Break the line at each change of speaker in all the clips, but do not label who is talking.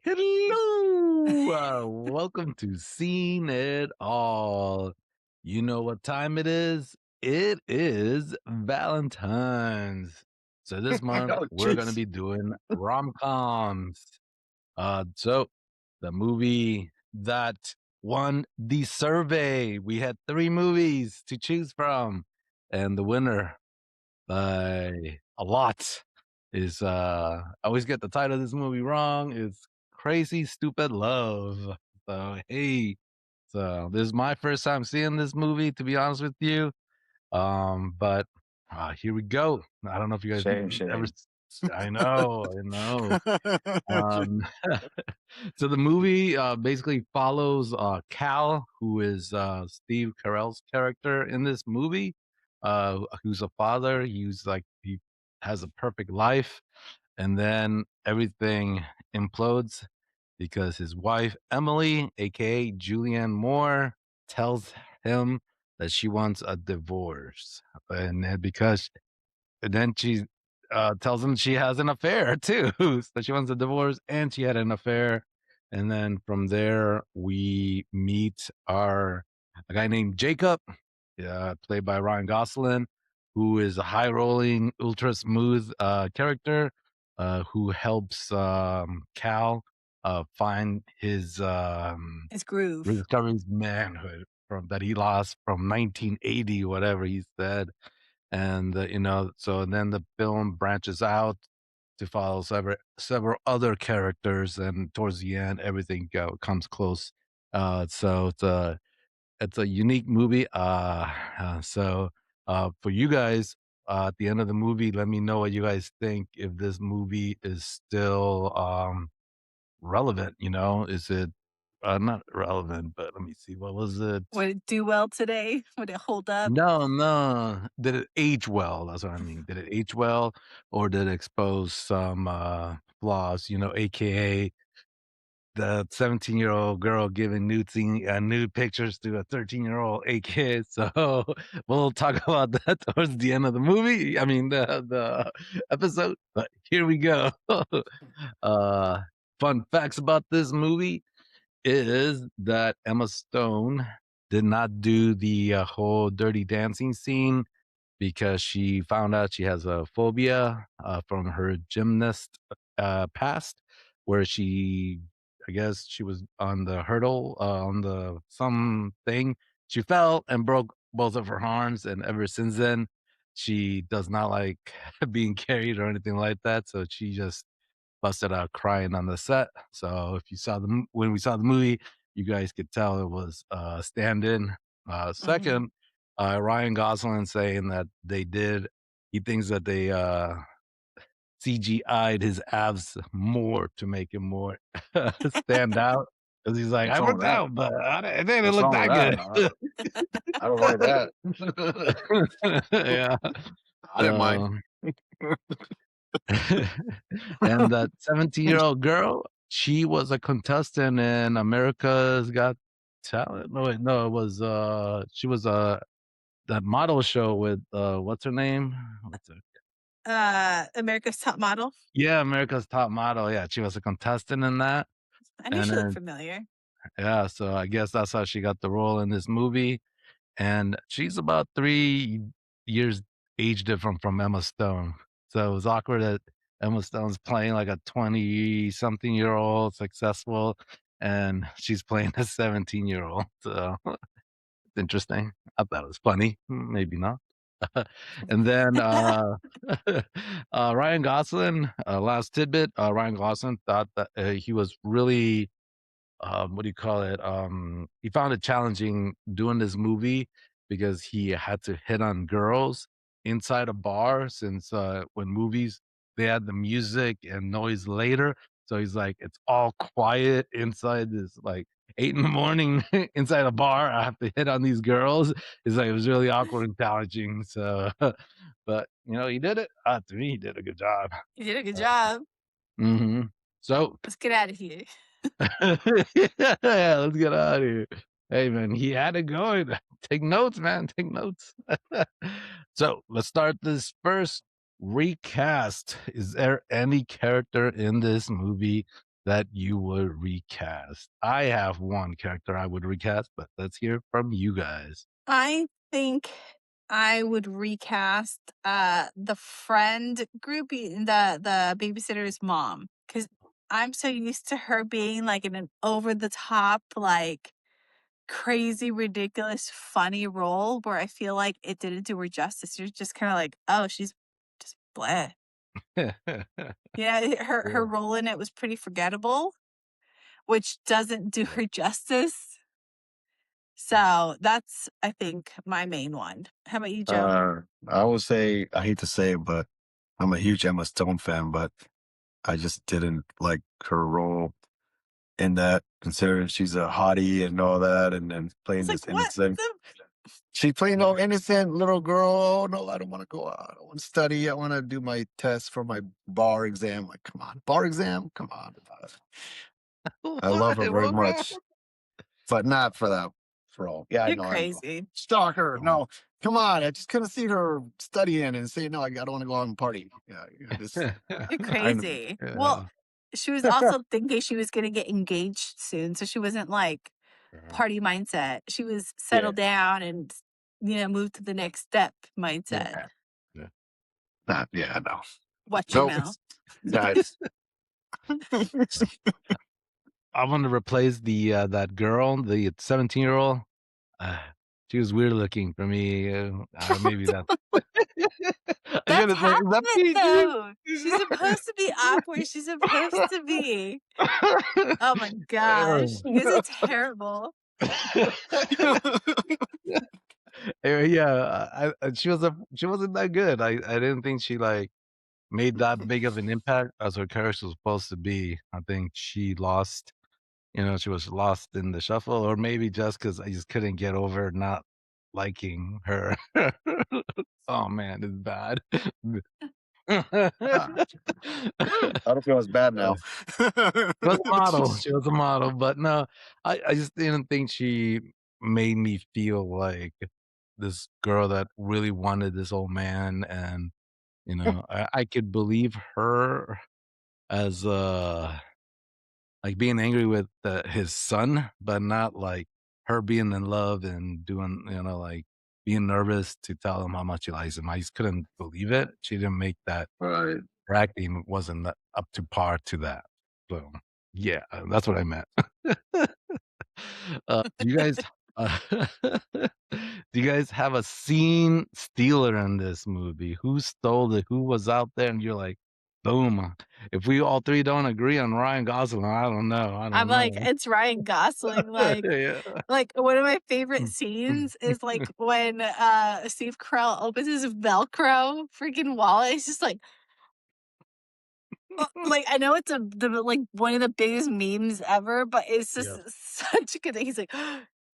Hello! Welcome to Seen It All. You know what time it is? It is Valentine's. So this month
Oh,
we're gonna
jeez.
be doing rom-coms. So the movie that won the survey, we had 3 movies to choose from, and the winner by a lot is I always get the title of this movie wrong. It's Crazy Stupid Love. So hey, so this is my first time seeing this movie, to be honest with you. But here we go. I don't know if you guys
Shame,
ever.
shame.
I know, I know. Um, so the movie basically follows Cal, who is Steve Carell's character in this movie, who's a father. He has a perfect life, and then everything implodes because his wife Emily, aka Julianne Moore, tells him that she wants a divorce, and because and then she tells him she has an affair too. So she wants a divorce and she had an affair. And then from there, we meet a guy named Jacob, played by Ryan Gosling, who is a high rolling, ultra smooth character who helps Cal find
His groove.
rediscover his manhood from that he lost from 1980, whatever he said. And so then the film branches out to follow several other characters, and towards the end everything comes close. So it's a unique movie. For you guys, at the end of the movie, let me know what you guys think, if this movie is still relevant. Is it not relevant, but let me see, what was it?
Would it do well today? Would it hold up?
No, no. Did it age well? That's what I mean. Did it age well, or did it expose some flaws? AKA the 17-year-old girl giving nude pictures to a 13-year-old AKA. So we'll talk about that towards the end of the movie. I mean the episode. But here we go. uh, Fun facts about this movie is that Emma Stone did not do the whole dirty dancing scene because she found out she has a phobia from her gymnast past, where I guess she was on the hurdle, on the something. She fell and broke both of her arms, and ever since then, she does not like being carried or anything like that. So she just busted out crying on the set. So if you saw when we saw the movie, you guys could tell it was stand-in.
Mhm.
Second, Ryan Gosling saying that he thinks that they CGI'd his abs more to make him more stand out. Because he's like,
What's
I
wrong with
worked
that?
out, but it didn't
What's
look
wrong with
that
that?
good.
I don't like that.
Yeah.
I didn't mind.
So and that 17-year-old girl, she was a contestant in America's Got Talent. No, wait, no, it was she was that model show with what's her name? What's her
America's Top Model.
Yeah, America's Top Model. Yeah, she was a contestant in that.
I knew
And
she looked
then
familiar.
yeah, so I guess that's how she got the role in this movie. And she's about 3 years age different from Emma Stone. So it was awkward that Emma Stone's playing like a 20-something-year-old successful, and she's playing a 17-year-old. So it's interesting. I thought it was funny. Maybe not. And then Ryan Gosling, last tidbit, Ryan Gosling thought that he was really what do you call it? He found it challenging doing this movie because he had to hit on girls inside a bar, since when movies they add the music and noise later. So he's like, it's all quiet inside this, like, 8 in the morning inside a bar. I have to hit on these girls. It's like it was really awkward and challenging. So, but he did it. To me, he did a good job.
You did a good job.
hmm So
Let's get out of here.
yeah, let's get out of here. Hey, man, he had it going. Take notes, man. Take notes. So let's start this first recast. Is there any character in this movie that you would recast? I have one character I would recast, but let's hear from you guys.
I think I would recast the friend groupie, the babysitter's mom, because I'm so used to her being like in an over the top, like crazy, ridiculous, funny role where I feel like it didn't do her justice. You're just kind of like, oh, she's just bleh. Yeah, her
Yeah.
role in it was pretty forgettable, which doesn't do her justice. So that's, I think, my main one. How about you, Joe?
I would say, I hate to say it, but I'm a huge Emma Stone fan, but I just didn't like her role in that, considering she's a hottie and all that, and then playing
It's like,
this
what
innocent.
the
She's playing no innocent little girl. Oh no, I don't want to go out. I want to study. I want to do my test for my bar exam. Like, come on, bar exam. Come on. I love her
Why?
very
What's wrong?
much, but not for that. For all. Yeah, I
You're
know. I know.
crazy.
Stalker.
Oh.
No, come on. I just couldn't see her studying and say no. I don't want to go out and party. Yeah, this.
You're
I know.
crazy. Well,
Yeah.
she was also thinking she was gonna get engaged soon, so she wasn't like
Uh-huh.
party mindset. She was
Yeah,
settle down and move to the next step mindset.
yeah.
Yeah.
Not. Yeah, no.
Watch your
Nope.
mouth.
Guys.
I want to replace that girl, the 17-year-old. Uh, she was weird looking for me. Maybe that. I
That's
gotta say,
half
is
of
that
it
PG?
though. She's supposed to be awkward. She's supposed to be. Oh my gosh. You guys are terrible.
Yeah, she wasn't that good. I didn't think she like made that big of an impact as her character was supposed to be. I think she lost. She was lost in the shuffle, or maybe just because I just couldn't get over not liking her. Oh man, it's bad.
Ah, I don't feel as bad
Uh,
now.
she was a model. She was a model, but no, I just didn't think she made me feel like this girl that really wanted this old man, and I could believe her as like being angry with his son, but not like her being in love and doing, like being nervous to tell him how much she likes him. I just couldn't believe it. She didn't make that.
Right.
Her acting wasn't up to par to that. So yeah, that's what I meant. Do you guys, uh, do you guys have a scene stealer in this movie? Who stole it? Who was out there? And you're like, boom. If we all three don't agree on Ryan Gosling, I don't know. I
I'm
don't
like,
know.
it's Ryan Gosling.
Yeah.
Like one of my favorite
Mm, mm,
scenes is like when Steve Carell opens his Velcro freaking wallet. He's just like I know it's like one of the biggest memes ever, but it's just
yeah.
such a good thing. He's like,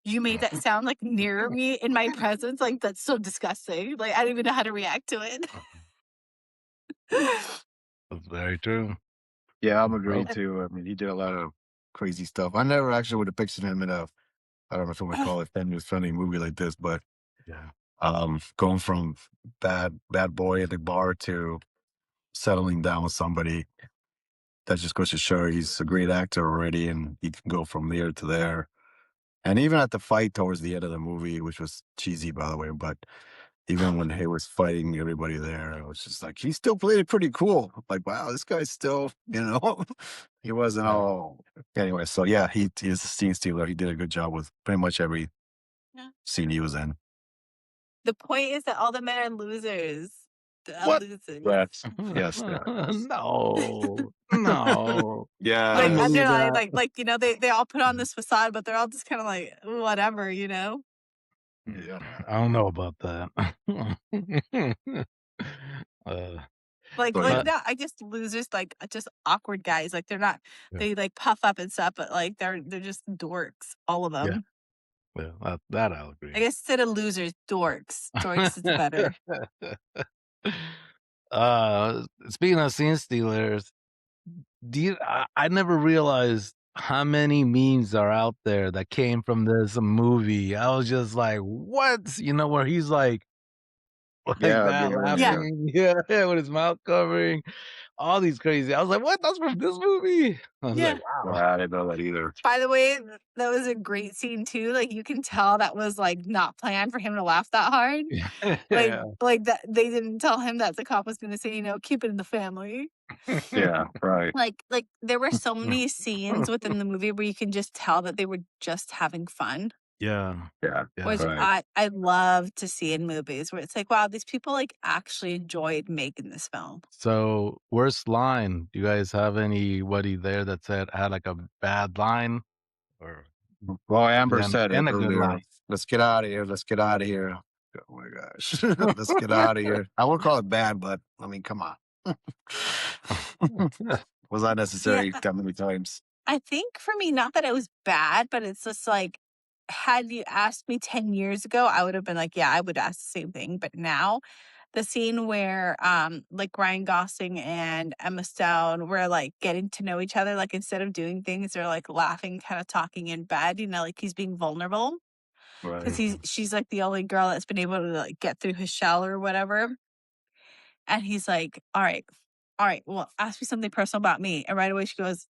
you made that sound like near me in my presence. Like that's so disgusting. Like I don't even know how to react to it.
That's very true.
Yeah, I'm
Well,
agreed too. I mean, he did a lot of crazy stuff. I never actually would have pictured him in a, I don't know if I'm gonna call it family friendly movie like this, but
yeah.
going from bad boy at the bar to settling down with somebody, that just goes to show he's a great actor already, and he can go from there to there. And even at the fight towards the end of the movie, which was cheesy by the way, but even when he was fighting everybody there, it was just like he still played it pretty cool. Like, wow, this guy's still, he wasn't
Yeah.
all anyway. So yeah, he's a scene stealer. He did a good job with pretty much every
Yeah.
scene he was in.
The point is that all the men are losers. They're all
What?
losers.
Yes, yes, yes.
No. No.
Like
Don't
Yes.
believe
underlying,
that.
they all put on this facade, but they're all just kind of like whatever.
Yeah.
I don't know about that. uh,
So
Like
yeah.
but
no, I guess losers, like just awkward guys. Like they're not,
yeah,
they like puff up and stuff, but like they're just dorks, all of
yeah,
them.
yeah, that I'll
I
agree.
guess instead of losers, dorks. Dorks is better.
Speaking of scene stealers, I never realized how many memes are out there that came from this movie. I was just like, what? Where he's like like
Yeah,
that,
Yeah.
laughing. Yeah, with his mouth covering. All these crazy. I was like, "What? That's from this movie?" I was
Yeah.
like, "Wow."
I didn't know that either.
By the way, that was a great scene too. Like you can tell that was like not planned for him to laugh that hard.
Yeah.
Like that they didn't tell him that the cop was gonna say, keep it in the family.
Yeah, right.
Like there were so many scenes within the movie where you can just tell that they were just having fun,
Yeah.
Yeah,
Yeah.
which
right.
I love to see in movies where it's like, wow, these people like actually enjoyed making this film.
So, worst line, do you guys have anybody there that said had, like, a bad line or
Well, Amber
and
said it
and a good
earlier.
line?
Let's get out of here. Let's get out of here. Oh my gosh. Let's get out of here. I won't call it bad, but I mean, come on. Was that
Yeah,
necessary that many times?
I think for me, not that it was bad, but it's just like, had you asked me 10 years ago, I would have been like, yeah, I would ask the same thing. But now, the scene where like Ryan Gosling and Emma Stone were like getting to know each other, like instead of doing things, they're like laughing, kind of talking in bed, like he's being vulnerable because
Right.
she's like the only girl that's been able to like get through his shell or whatever. And he's like, all right, well, ask me something personal about me. And right away she goes,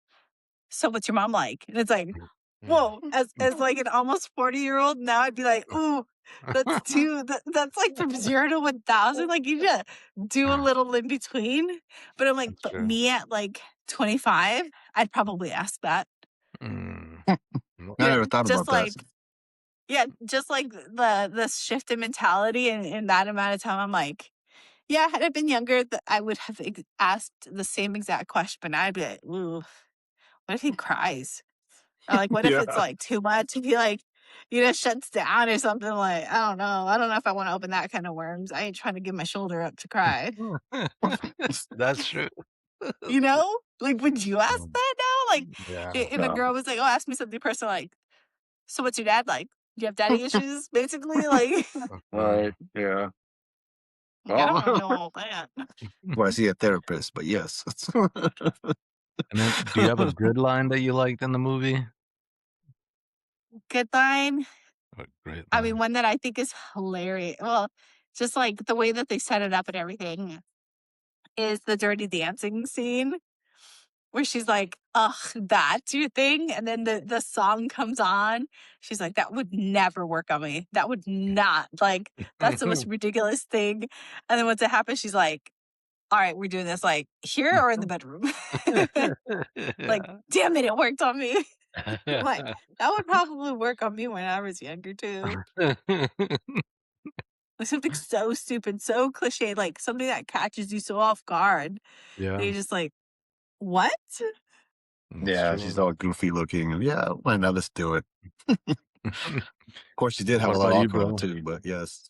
so what's your mom like? And it's like,
Yeah.
whoa, as like an almost 40-year-old, now I'd be like, ooh, that's like from 0 to 1,000. Like you just do a little in between. But I'm like,
That's
but
true.
me at like 25, I'd probably ask that.
Mm. Mm.
I
Yeah,
never thought
just
about that.
like just like the shift in mentality in that amount of time. I'm like, yeah, had I been younger, I would have asked the same exact question, but now I'd be like, ooh, what if he cries? Or like, what if
Yeah.
it's like too much? If he like, shuts down or something like, I don't know. I don't know if I want to open that kind of worms. I ain't trying to give my shoulder up to cry.
That's true.
Like, would you ask
Um,
that now? Like,
yeah.
and the
No.
girl was like, oh, ask me something personal. Like, so what's your dad like? Do you have daddy issues? Basically, like,
Right. Yeah.
like I don't want to
Oh,
know all that.
well, I see a therapist, but yes.
And then do you have a good line that you liked in the movie?
Good line.
A great
I mean,
line.
one that I think is hilarious. Well, just like the way that they set it up and everything is the Dirty Dancing scene where she's like, "Ugh, that's your thing," and then the song comes on. She's like, "That would never work on me. That would not. Like, that's the most ridiculous thing." And then once it happens, she's like, "All right, we're doing this like here or in the bedroom." Like,
Yeah.
damn it worked on me. Like, that would probably work on me when I was younger too. Like something so stupid, so cliche, like something that catches you so off guard that
Yeah,
you're just like, "What?"
that's
Yeah, she's
true.
all goofy looking. Yeah, why not? Let's do it. Of course, she did have
What
a lot of
about you,
alcohol
bro?
too, but yes.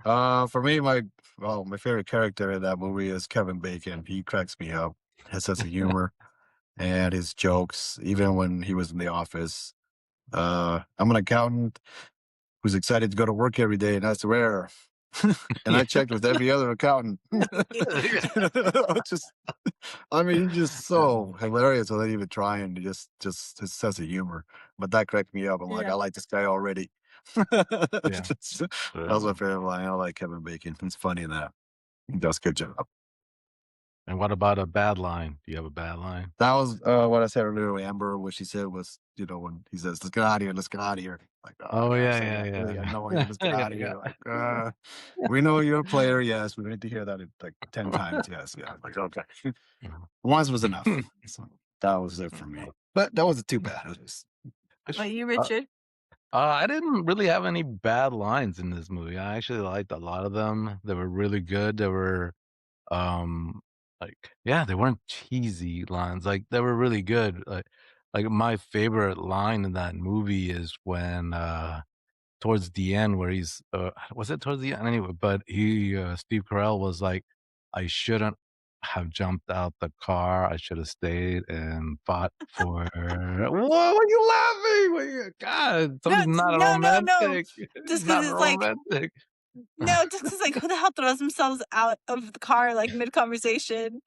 For me, my favorite character in that movie is Kevin Bacon. He cracks me up. His sense of humor and his jokes, even when he was in the office. I'm an accountant who's excited to go to work every day, and that's rare. And
Yeah.
I checked with every other accountant. Just, I mean, he's just so hilarious without even trying. Just his sense of humor. But that cracked me up. I'm like,
Yeah.
I like this guy already.
Yeah.
That was my
Um,
favorite line. I like Kevin Bacon. He's funny in that. He does a good job.
and what about a bad line? Do you have a bad line?
That was what I said earlier with Amber. What she said was, when he says, "Let's get out of here. Let's get out of here." Like, oh
Oh,
gosh,
yeah,
I
yeah,
really
yeah,
annoying.
yeah.
Let's get out of
Yeah,
here. Like, we know you're a player. Yes, we need to hear that like 10 times. Yes, yeah. Like, okay, once was enough. So that was it for me. But that wasn't too bad. It was
How about you,
Uh,
Richard?
I didn't really have any bad lines in this movie. I actually liked a lot of them. They were really good. They were, um, yeah, they weren't cheesy lines. Like, they were really good. Like my favorite line in that movie is when, towards the end where he's, was it towards the end? Anyway, but Steve Carell was like, "I shouldn't have jumped out the car. I should have stayed and fought for." Whoa, are you laughing? God,
No,
somebody's not a
no, no, no.
romantic.
Just
He's
because
not
it's like,
romantic.
no, just because like, who the hell throws themselves out of the car like mid conversation?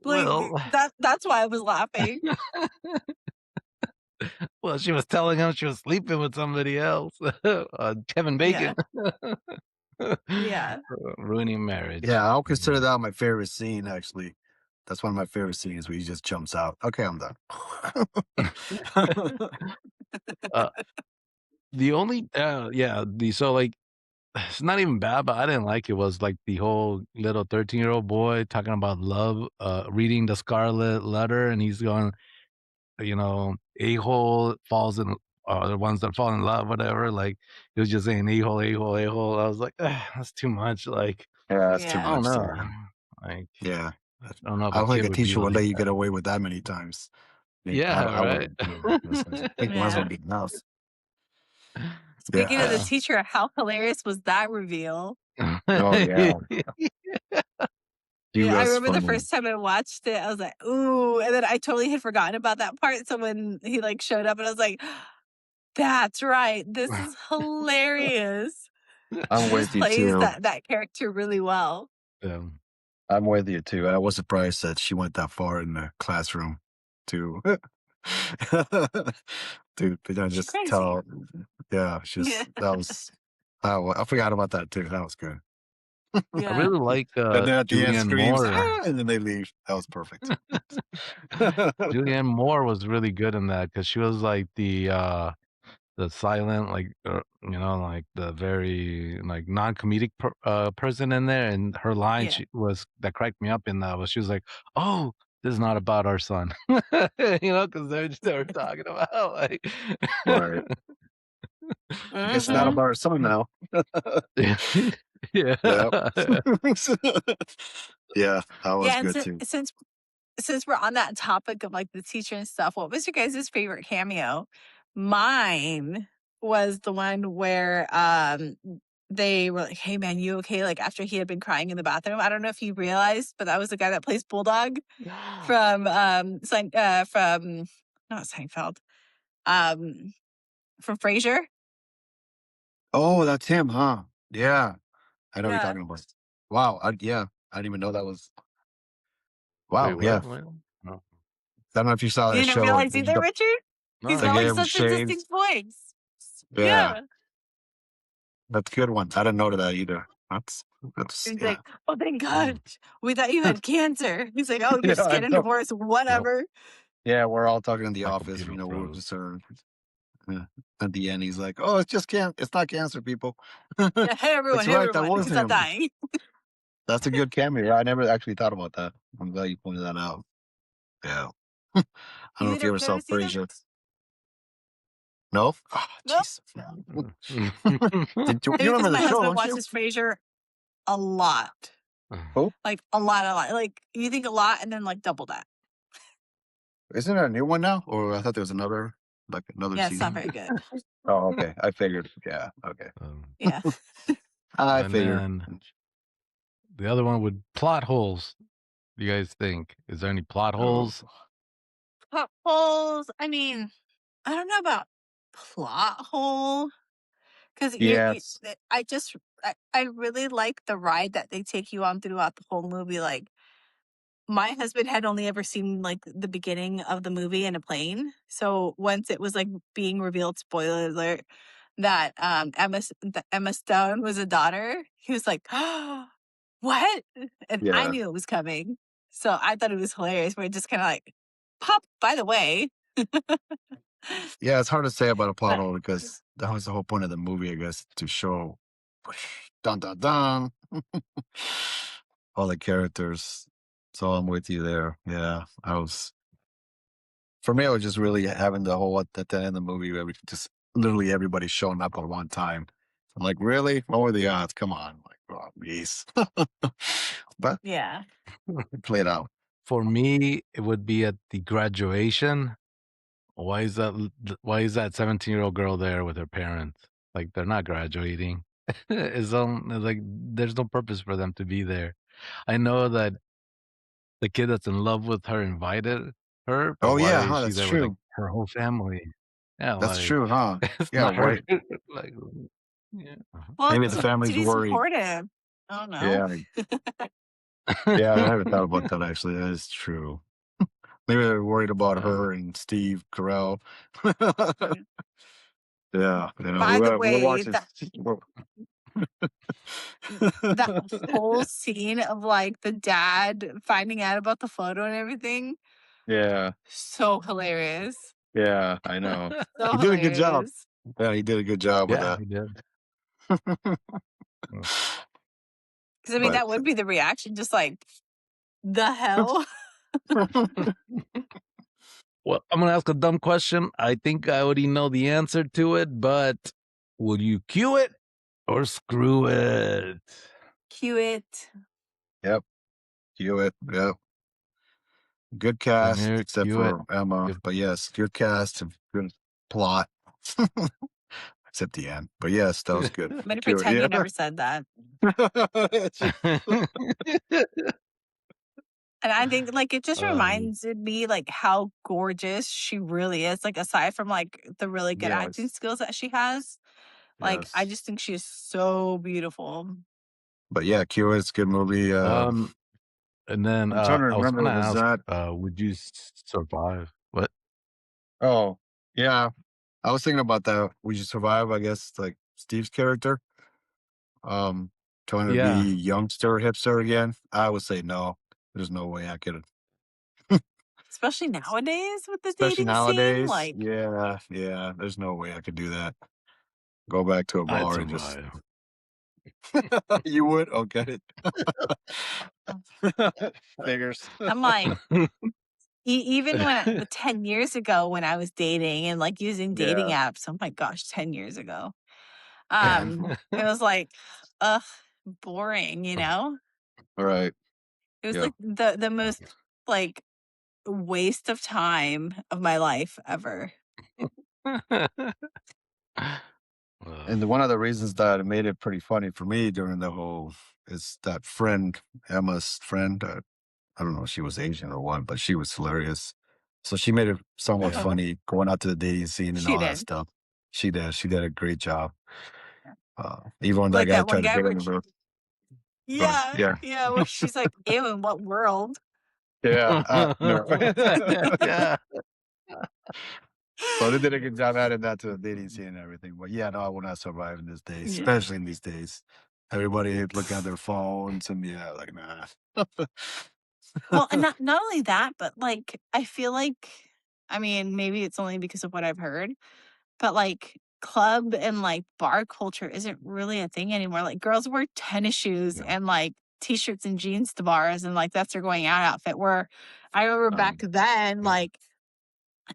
Like
Well,
that's why I was laughing.
well, she was telling him she was sleeping with somebody else, Kevin
Yeah.
Bacon.
Yeah.
Ruining marriage.
Yeah, I'll consider that my favorite scene, actually. That's one of my favorite scenes where he just jumps out. Okay, I'm done.
Uh, the only yeah, the so, like, it's not even bad, but I didn't like it was, like, the whole little 13-year-old boy talking about love, reading the Scarlet Letter, and he's going, a-hole falls in the ones that fall in love, whatever, like, he was just saying a-hole, a-hole, a-hole. I was like, "Ugh, that's too much," like,
Yeah, that's too
I
Yeah.
don't
much
know.
there.
Like,
Yeah.
I don't know if
I
a
don't think
kid
a
would be
teacher would
like
let you
that.
get away with that many times.
Yeah,
I
right?
wouldn't. I think once
Yeah.
would be enough.
Speaking of the
Yeah.
teacher, how hilarious was that reveal?
Oh, yeah. He
Yeah, I
was
remember the
funny.
first time I watched it, I was like, "Ooh," and then I totally had forgotten about that part, so when he, like, showed up and I was like, "That's right, this is hilarious."
I'm
He just
with you
plays
too.
that character really well.
Um,
I'm with you too. I was surprised that she went that far in the classroom to to
She
just
crazy.
tell. Yeah,
Yeah,
that was. I forgot about that too. That was good.
I
yeah.
really like,
And then at the end,
Julianne
screams,
Moore.
"Ah!" and then they leave. That was perfect.
Julianne Moore was really good in that because she was like the silent, like, like the very, like, non-comedic person in there, and her line
Yeah.
she was that cracked me up in that was she was like, "Oh, this is not about our son." Because they were talking about, like
Right. I guess it's not
Mhm.
about our son now.
Yeah.
Yep. Yeah, that was
Yeah, and
good too.
since we're on that topic of, like, the teacher and stuff, what was your guys' favorite cameo? Mine was the one where, they were like, "Hey, man, you okay?" Like, after he had been crying in the bathroom. I don't know if you realized, but that was the guy that plays Bulldog from, from not Seinfeld, um, from Frasier.
Oh, that's him, huh? Yeah, I know what you're
Yeah.
talking about. Wow, yeah, I didn't even know that was.
Wait,
Wow, yeah.
what? What? No.
I don't know if you saw
You
that
didn't
show.
realize either, Richard? He's
No,
They
got,
no.
like,
gave him
such a
shades.
distinct voice.
Yeah,
Yeah.
that's a good one. I didn't know that either. That's
He's
yeah.
like, "Oh, thank
Mm.
God. We thought you had cancer." He's like, "Oh, you're
Yeah,
just
I
getting
know.
divorced,
Yep.
whatever."
Yeah, we're all talking in the
My
office.
computer
We're
froze.
just yeah. At the end, he's like, "Oh, it's not cancer, people."
Yeah,
That's
hey,
right. That
everyone,
was
he's not
him.
dying.
That's a good cameo. I never actually thought about that. I'm glad you pointed that out. Yeah. I don't know
You
if you ever
never
saw
seen him?
Frasier. No? Ah,
No?
jeez.
Mm.
You
Maybe because
remember the
my
show,
husband
don't you?
watches Frasier a lot.
Oh,
Like, a lot, a lot. Like, you think a lot and then, like, double that.
isn't there a new one now? Or I thought there was another
Yeah, it's not
season.
very good.
Oh, okay. I figured. Yeah. Okay.
Yeah.
I
And
figured.
then the other one would plot holes. Do you guys think? Is there any plot
Oh,
holes?
Plot holes, I mean, I don't know about plot hole. 'Cause you
yes.
I just I really like the ride that they take you on throughout the whole movie, like, my husband had only ever seen, like, the beginning of the movie in a plane, so once it was, like, being revealed, spoiler alert, that, Emma Stone was a daughter, he was like, "What?" And I
Yeah.
knew it was coming, so I thought it was hilarious where it just kinda like, "Pop, by the way."
Yeah. It's hard to say about a plot
But
hole because that was the whole point of the movie, I guess, to show dun dun dun all the characters. So I'm with you there. Yeah. For me, it was just really having the whole at the end of the movie, where just literally everybody showing up at one time. I'm like, really? What were the odds? Come on. Like, oh, geez. But
yeah.
it played out.
For me, it would be at the graduation. Why is that 17-year-old girl there with her parents? Like, they're not graduating. It's like, there's no purpose for them to be there. I know that the kid that's in love with her invited her, but
Oh,
why
yeah.
is
Huh.
she
That's
there with, like,
true.
her whole family? Yeah,
That's
like,
true, huh?
it's
Yeah.
not her,
Why?
like, yeah.
Well,
Maybe the
to
family's
be
worried.
supportive. I don't know.
Yeah. Yeah. I haven't thought about that actually. That is true. Maybe they're worried about
Uh,
her and Steve Carell. Yeah.
By the
We're
way,
watching.
that That whole scene of like the dad finding out about the photo and everything,
Yeah,
so hilarious.
yeah, I know.
So
He did a good job.
hilarious.
Yeah, he did a good job with
Yeah,
that.
he did. Mm.
Because I mean,
But
that would be the reaction, just like, the hell?
Well, I'm gonna ask a dumb question. I think I already know the answer to it, but will you cue it or screw it?
Cue it.
yep, Hewitt, yep. Good
Same
cast,
here.
except
Cue it.
for Emma.
Good.
But yes, good cast, good plot. Except the end. But yes, that was good.
I'm going to
Hewitt,
pretend you
yeah.
never said that. And I think, like, it just reminds me, like, how gorgeous she really is. Like, aside from, like, the really good acting
Yes,
skills that she has, like, I
yes.
just think she is so beautiful.
But yeah, Hewitt's a good movie.
And then
I'm trying to
I was
remember.
gonna
Was
ask,
that?
would you survive? What?
Oh, yeah. I was thinking about that. Would you survive? I guess like Steve's character. Um, Trying to
Yeah.
be youngster hipster again. I would say no. There's no way I could.
Especially nowadays with the
Especially
dating scene.
nowadays.
Like,
Yeah, yeah. There's no way I could do that. Go back to a
I'd
bar and just.
survive.
You would? Okay. Figures.
I'm like, even when 10 years ago when I was dating and like using dating
Yeah.
apps, oh my gosh, 10 years ago. It was like, ugh, boring, you know?
All right.
It was
Yep.
like the most like waste of time of my life ever.
And one of the reasons that it made it pretty funny for me during the whole is that friend, Emma's friend. I don't know if she was Asian or what, but she was hilarious. So she made it somewhat
Yeah.
funny going out to the dating scene and
She
all that
did.
stuff. She did. She did a great job. Even when that
Like
guy
that one
tried to
guy
get
where
in the room. But
yeah,
yeah.
yeah, where she's like, ew, in what world?
Yeah. No.
Yeah.
So they did a good job adding that to the dating scene and everything. But yeah, no, I would not survive in these days,
Yeah.
especially in these days. Everybody looking at their phones and yeah, like nah.
Well, and not only that, but like I feel like, I mean, maybe it's only because of what I've heard, but like club and like bar culture isn't really a thing anymore. Like girls wear tennis shoes
Yeah.
and like t-shirts and jeans to bars, and like that's their going out outfit. Where I remember back then, like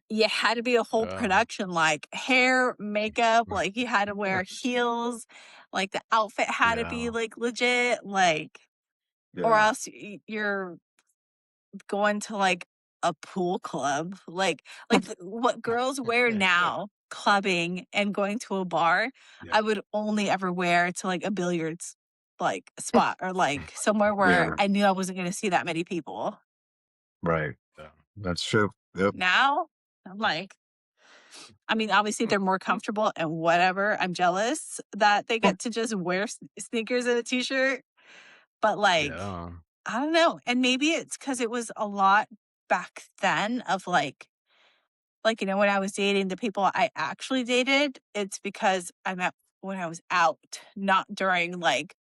you had to be a whole production, like hair, makeup, like you had to wear heels, like the outfit had to be
Yeah.
like legit, like or
Yeah.
else you're going to like a pool club, like what girls wear now, clubbing and going to a bar,
Yeah.
I would only ever wear to like a billiards like spot or like somewhere where
Yeah.
I knew I wasn't going to see that many people.
Right.
Yeah.
That's true. Yep.
Now, I'm like, I mean, obviously they're more comfortable and whatever. I'm jealous that they get to just wear sneakers and a t-shirt, but like,
Yeah.
I don't know. And maybe it's because it was a lot back then of like, you know, when I was dating the people I actually dated, it's because I met when I was out, not during like,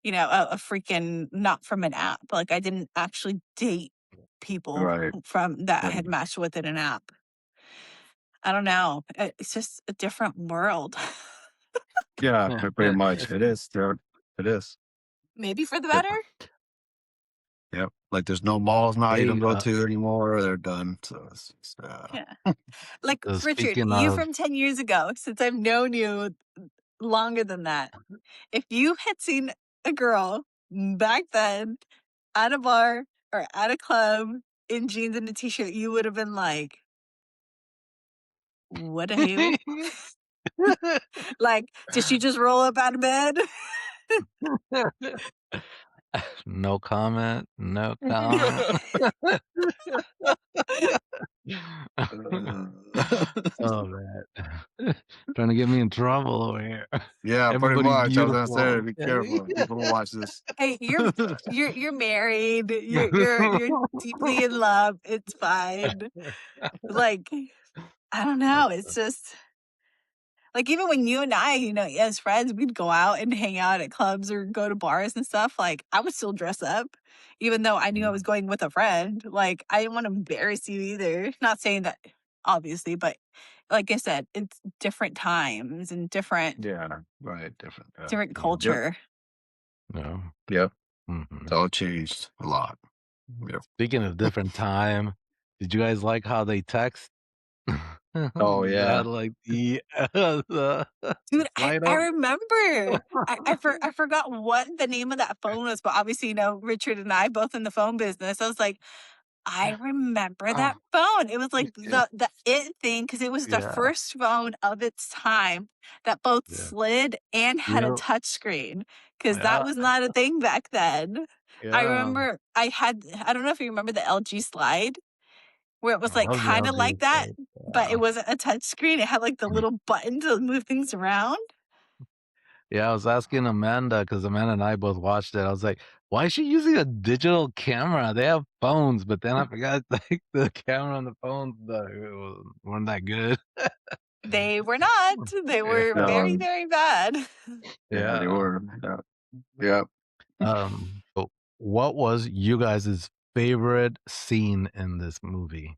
you know, a freaking, not from an app. Like I didn't actually date people
Right.
from that I
Right.
had matched with in an app. I don't know. It's just a different world.
Yeah, pretty much. It is. It is.
Maybe for the
Yep.
better.
Yep. Like there's no malls now you
Hey,
don't go to anymore. They're done. So
Yeah. Like Richard,
speaking
you
of,
from 10 years ago, since I've known you longer than that, if you had seen a girl back then at a bar or at a club in jeans and a t-shirt, you would have been like, what a who? Like, did she just roll up out of bed?
no comment. No comment. Oh man, trying to get me in trouble over here.
Yeah, pretty
Everybody's
much. I was gonna say,
beautiful.
be
Okay?
careful. People will watch this.
Hey, you're married. You're deeply in love. It's fine. Like, I don't know. It's just Like, even when you and I, as friends, we'd go out and hang out at clubs or go to bars and stuff, like, I would still dress up, even though I knew I was going with a friend. Like, I didn't want to embarrass you either. Not saying that, obviously, but like I said, it's different times and different
Yeah, right. Different.
different
Yeah. Yep.
culture.
No.
Yep.
Mhm.
It's all changed a lot. Yep.
Speaking of different time, did you guys like how they text?
Oh
They
yeah.
had, like, the
Dude,
slide
I
up.
remember. I forgot what the name of that phone was, but obviously, Richard and I both in the phone business. I was like, I remember that phone. It was like
Yeah.
the it thing because it was the
Yeah.
first phone of its time that both
Yeah.
slid and had a
Yeah.
touch screen because that
Yeah.
was not a thing back then. I
Yeah.
remember I don't know if you remember the LG Slide where it was
I
like
love the
kind of like
LG
that,
slide.
but it
Yeah.
wasn't a touch screen. It had like the little button to move things around.
Yeah, I was asking Amanda because Amanda and I both watched it. I was like, "Why is she using a digital camera? They have phones," but then I forgot, like, the camera on the phones, weren't that good.
They were not. They were
Yeah.
very, very bad.
Yeah, they
Yeah.
were. Yeah. Yep.
But what was you guys' favorite scene in this movie?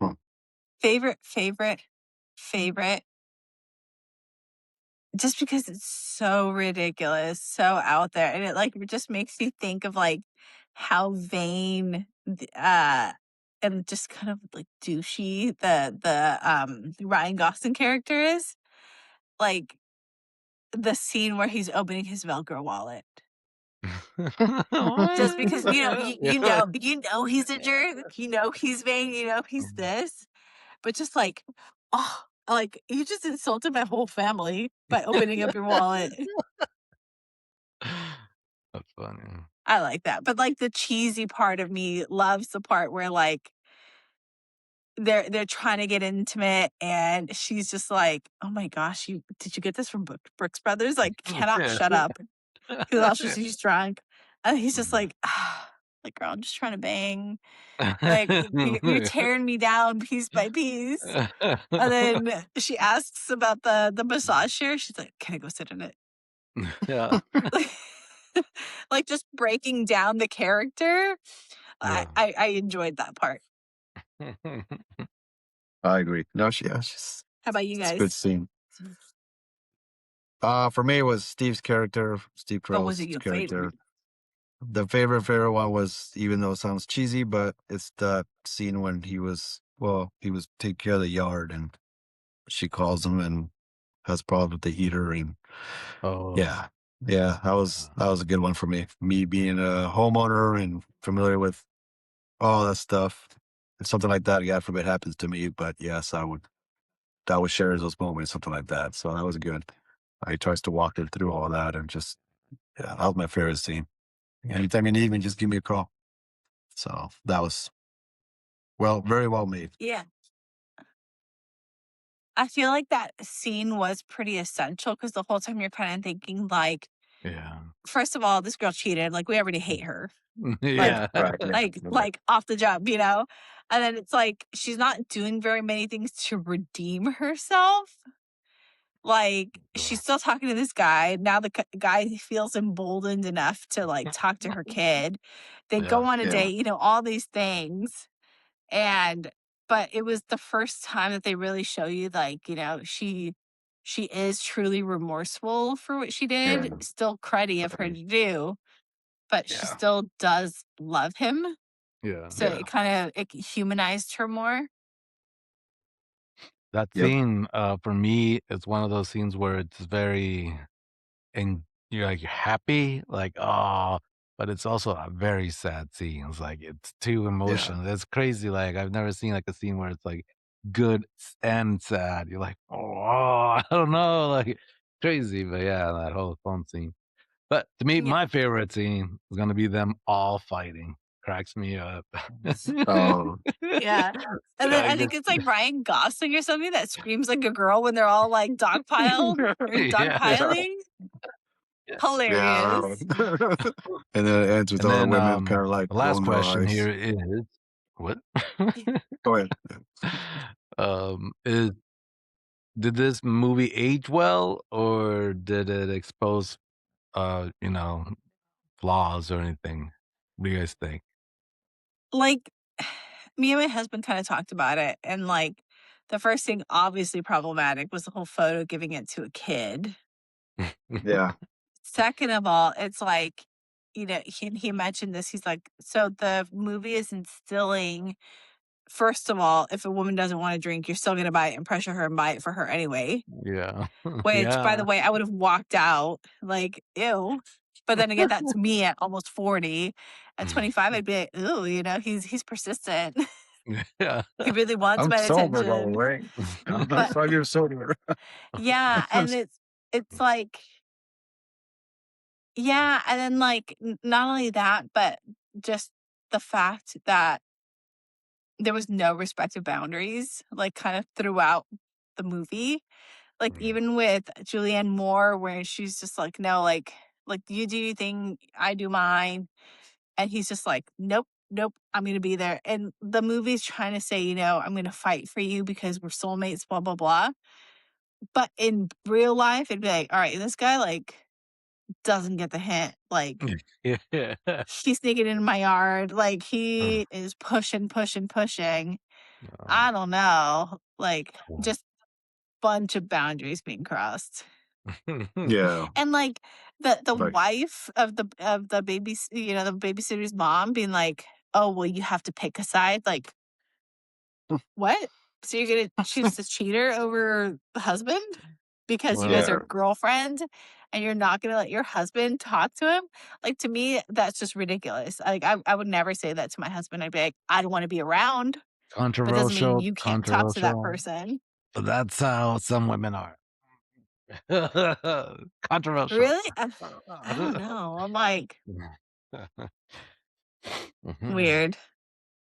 Huh.
Favorite. Just because it's so ridiculous, so out there, and it, like, just makes you think of, like, how vain, and just kind of, like, douchey the Ryan Gosling character is. Like, the scene where he's opening his Velcro wallet. Just because,
Yeah.
he's a jerk, he's vain, he's this, but just like, oh, like, you just insulted my whole family by opening up your wallet.
That's funny.
I like that. But, like, the cheesy part of me loves the part where, like, they're trying to get intimate and she's just like, "Oh my gosh, did you get this from Brooks Brothers?" Like, cannot
Yeah.
shut up because also
Yeah.
she's drunk. And he's just
Mhm.
like, "Ah, like, girl, I'm just trying to bang. Like, you're tearing me down piece by piece." And then she asks about the massage chair. She's like, "Can I go sit in it?"
Yeah.
Like, just breaking down the character. I
Yeah.
I I enjoyed that part.
I agree. No, she's
How about you
it's a good
guys?
scene. For me, it was Steve's character, Steve
But was it
Carell's
your
character.
favorite?
The favorite one was, even though it sounds cheesy, but it's the scene when he was taking care of the yard, and she calls him and has problems with the heater, and
Oh,
yeah, yeah, that was a good one for me. Me being a homeowner and familiar with all that stuff, if something like that, God forbid, happens to me, but yes, that would share those moments, something like that. So that was good. He tries to walk her through all that, and just, yeah, that was my favorite scene. Anytime you need me, just give me a call. So that was very well made.
Yeah. I feel like that scene was pretty essential because the whole time you're kinda thinking, like,
yeah.
first of all, this girl cheated, like, we already hate her. Like
Yeah,
Yeah.
right. Yeah, right.
like, off the jump, you know? And then it's like, she's not doing very many things to redeem herself. Like, she's still talking to this guy. Now the guy feels emboldened enough to, like, talk to her kid. They go
Yeah.
on a
Yeah,
date, all these things. And but it was the first time that they really show you, like, she is truly remorseful for what she
yeah,
did. Still cruddy of her
right.
to do, but she
Yeah,
still does love him.
Yeah.
So
yeah,
it humanized her more.
That
yep,
scene, for me, is one of those scenes where it's very and you're, like, happy, like, oh, but it's also a very sad scene. It's like, it's too
yeah,
emotional. It's crazy, like, I've never seen, like, a scene where it's, like, good and sad. You're like, "Oh, I don't know," like, crazy, but yeah, that whole phone scene. But to me,
Yeah.
my favorite scene is gonna be them all fighting. Cracks me up.
oh,
Yeah. And then
I
I think
just
it's like Ryan Gosling or something that screams like a girl when they're all like dogpiled or
yeah,
yeah,
dogpiling.
yeah.
Hilarious.
And then it ends with
and
all the
then,
women kind of like
the last
rolling their
question
eyes.
here is what?
Go ahead.
Is did this movie age well, or did it expose, you know, flaws or anything? What do you guys think?
Like, me and my husband kinda talked about it, and, like, the first thing obviously problematic was the whole photo giving it to a kid.
Yeah.
Second of all, it's like, he mentioned this, he's like, "So the movie is instilling first of all, if a woman doesn't wanna drink, you're still gonna buy it and pressure her and buy it for her anyway."
Yeah.
Which, by the
Yeah.
way, I would've walked out, like, "Ew." But then again, that's me at almost 40. At 25, I'd be like, "Ooh," "He's persistent.
Yeah.
He really wants
I'm
my
sober, by the
attention."
way. I'm not
But
5 years sober.
yeah, and it's like yeah, and then, like, not only that, but just the fact that there was no respect of boundaries, like, kind of throughout the movie. Like, even with Julianne Moore, where she's just like, "No, like, you do your thing, I do mine." And he's just like, "Nope, nope, I'm gonna be there." And the movie's trying to say, "I'm gonna fight for you because we're soulmates, blah, blah, blah." But in real life, it'd be like, "All right, this guy, like, doesn't get the hint. Like,
Yeah.
he's sneaking into my yard. Like, he is pushing, pushing, pushing." I don't know. Like, just bunch of boundaries being crossed.
Yeah.
And, like, the
Like,
wife of the the babysitter's mom being like, "Oh, well, you have to pick a side." Like, what? So you're gonna choose the cheater over the husband because you guys
Well,
are
yeah.
girlfriends and you're not gonna let your husband talk to him? Like, to me, that's just ridiculous. Like, I would never say that to my husband. I'd be like, "I don't wanna be around, but doesn't mean
controversial,
you can't talk to that
controversial,
person."
but that's how some women are. Controversial.
Really? I don't know. I'm like,
Mhm.
weird.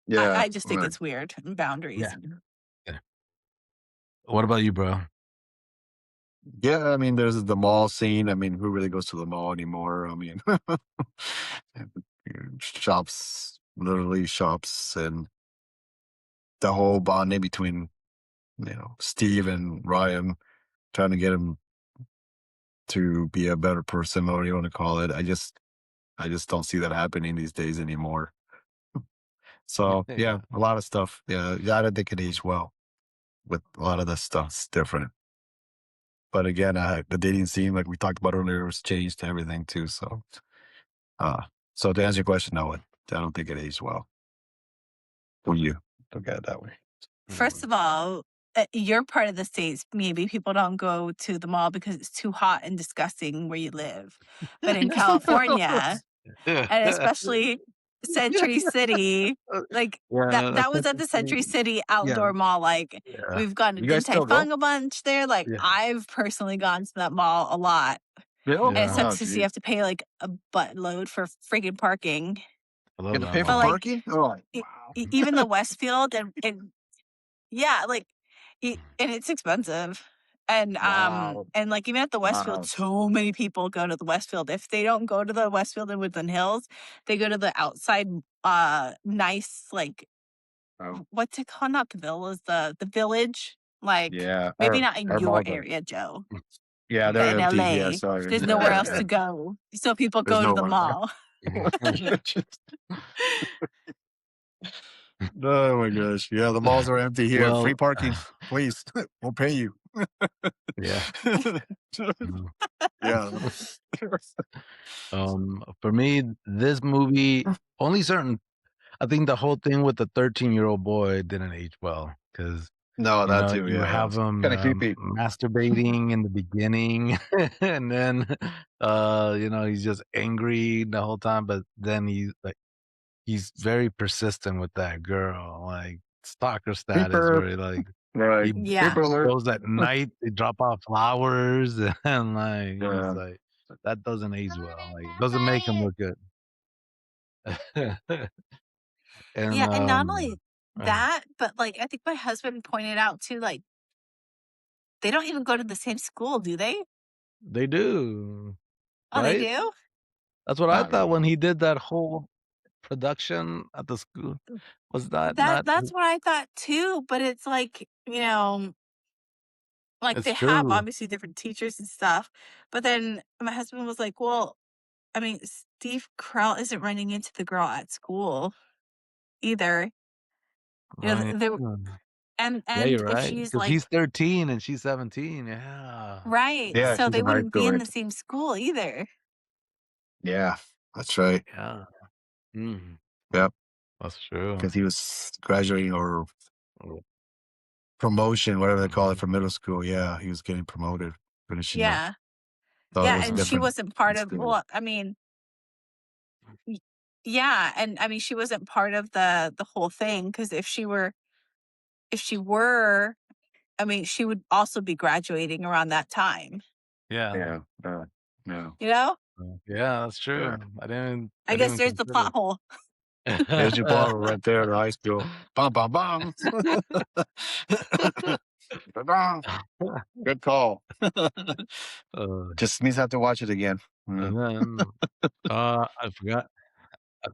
Yeah.
I just think
Right.
it's weird, and boundaries
Yeah,
and
yeah. What about you, bro?
Yeah, I mean, there's the mall scene. I mean, who really goes to the mall anymore? I mean, shops, literally shops, and the whole bonding between, Steve and Ryan, trying to get him to be a better person, or what you want to call it. I just don't see that happening these days anymore. So yeah,
Yeah.
a lot of stuff. Yeah, yeah, I don't think it aged well with a lot of the stuff's different. But again, the dating scene, like we talked about earlier, was changed to everything too. Uh, so to answer your question, no, I don't think it aged well. For you, look at it that way.
first of all, your part of the States, maybe people don't go to the mall because it's too hot and disgusting where you live. But in California,
Yeah.
and especially Century City, like, that
Yeah,
that was at the Century City
yeah,
Outdoor Mall, like,
yeah,
we've gone to
You guys
Din Tai
still go?
Fung a bunch there, like,
yeah,
I've personally gone to that mall a lot,
Bill?
and it
yeah.
Oh,
sucks 'cause you
geez.
have to pay, like, a buttload for freaking parking.
I
You
love
have to
that
pay for
But,
mall.
like,
parking? Oh,
e
wow.
even the Westfield and yeah, like, and it's expensive.
Wow.
And, like, even at the Westfield,
Wow.
so many people go to the Westfield. If they don't go to the Westfield in Woodland Hills, they go to the outside, nice, like,
Oh,
what's it called? Not the villas, the village? Like,
yeah.
maybe not in
Our
your
malls are,
area, Joe,
yeah,
but
they're
in
empty. Yeah,
LA,
sorry.
there's nowhere else to go, so people
There's
go to
no
the
one.
mall.
Oh my gosh. Yeah, the malls are empty here. Free
Well,
parking, please. We'll pay you.
yeah. Mhm.
Yeah.
For me, this movie, only certain I think the whole thing with the 13-year-old boy didn't age well because
No, that too.
you
Yeah.
have him,
Kind of creepy.
masturbating in the beginning, and then, he's just angry the whole time, but then he's very persistent with that girl, like, stalker status
Creeper.
where
Right.
he
Yeah.
Creeper alert.
goes at night, they drop off flowers, and, like, he's
Yeah.
like, that doesn't age well, like, it doesn't make him look good. And,
Yeah, and not only
uh,
that, but, like, I think my husband pointed out too, like, they don't even go to the same school, do they?
they do,
Oh, they
right?
do?
That's what I
Not
thought when
really.
he did that whole production at the school. Was that not
That's what I thought too, but it's like, Like,
It's
they have
true.
obviously different teachers and stuff, but then my husband was like, "Well, I mean, Steve Carell isn't running into the girl at school either." You know,
Right.
they were,
Yeah,
and
you're
if
right.
she's
Because he's
like
13 and she's 17. Yeah.
right,
Yeah,
so
she's
they
in high
wouldn't be
school,
in
right?
the same school either.
Yeah, that's right.
Yeah. Mhm.
Yep,
That's true.
because he was graduating or
Oh,
promotion, whatever they call it,
mhm.
from middle school. Yeah, he was getting promoted, finishing up.
Yeah.
Thought it
Yeah,
was
and she
different
wasn't part
in
of
school.
well, I mean, y yeah, and I mean, she wasn't part of the whole thing because if she were, I mean, she would also be graduating around that time,
Yeah.
Yeah, no,
you know?
Yeah, that's
yeah.
true.
I
I
guess
didn't
there's the
consider.
plot hole.
There's your ball right there, the high school. Bum, bum, bum. Ba-dum. Good call.
Uh,
Just means I have to watch it again. Yeah.
and then, I forgot. I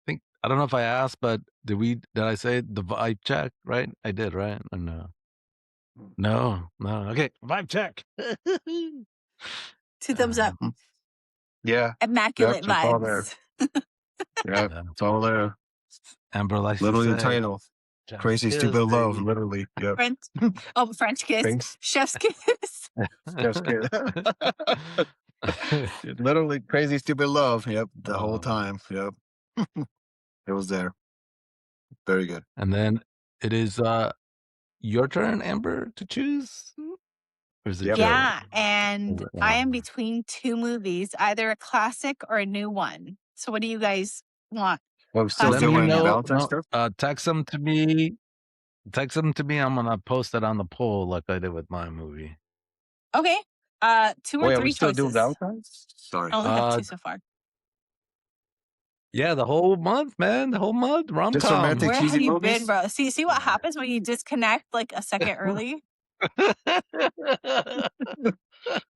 think I don't know if I asked, but did I say the vibe check, right? I did, right? Or no? No, no. Okay, vibe check.
2 thumbs up.
Mhm. Yeah, yep,
Immaculate
it's all there.
vibes.
Yep,
Yeah.
it's all there.
Amber likes to
Literally the
say,
title.
"Chef's
Crazy
kiss,
Stupid Love,
baby."
literally. Yep.
French French kiss,
Thanks.
chef's kiss.
Just kidding. Literally Crazy Stupid Love. Yep, the whole
Um,
time. Yep. It was there. Very good.
and then it is, your turn, Amber, to choose? Or is it
Yep.
Joe?
Yeah, and
Is it
I am between 2 movies, either a classic or a new one. So what do you guys want?
Well, we're still
Let
Classic
me
or
doing
new?
know.
Valentine
No,
stuff?
text them to me. Text them to me. I'm gonna post it on the poll like I did with my movie.
Okay. 2
Oh,
or
yeah, we
3
still doing
choices?
Valentine's? Sorry.
I only have
Uh,
2 so far.
yeah, the whole month, man. The whole month.
Just romantic,
Where
Rom-coms.
have
cheesy
you been,
movies?
bro? See what happens when you disconnect like a second early?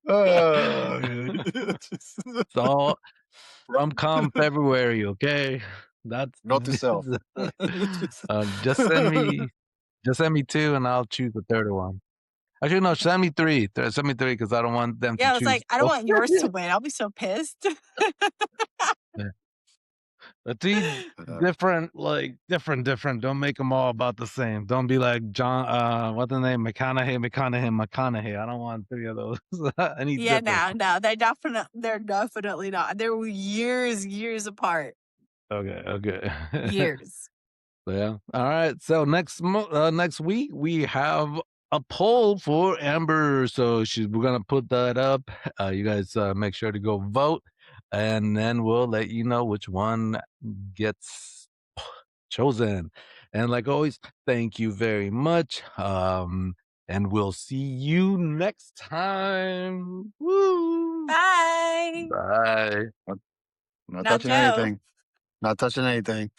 Oh,
It's all rom-com February, okay? That's
Note to self.
just send me 2 and I'll choose the 3rd one. Actually, no, send me 3. Send me 3 because I don't want them to
Yeah, I was
choose.
like, I don't want yours to win. I'll be so pissed.
Yeah. But 3 different, like, different. Don't make them all about the same. Don't be like John, what's the name? McConaughey. I don't want 3 of those. I need
Yeah,
different.
no, they're definitely not. They were years apart.
Okay.
Years.
So, yeah. All right. So next week we have a poll for Amber. So we're gonna put that up. You guys make sure to go vote, and then we'll let you know which one gets chosen. And like always, thank you very much. And we'll see you next time. Woo!
Bye.
Bye.
Not
Not
touching
Joe.
anything. Not touching anything.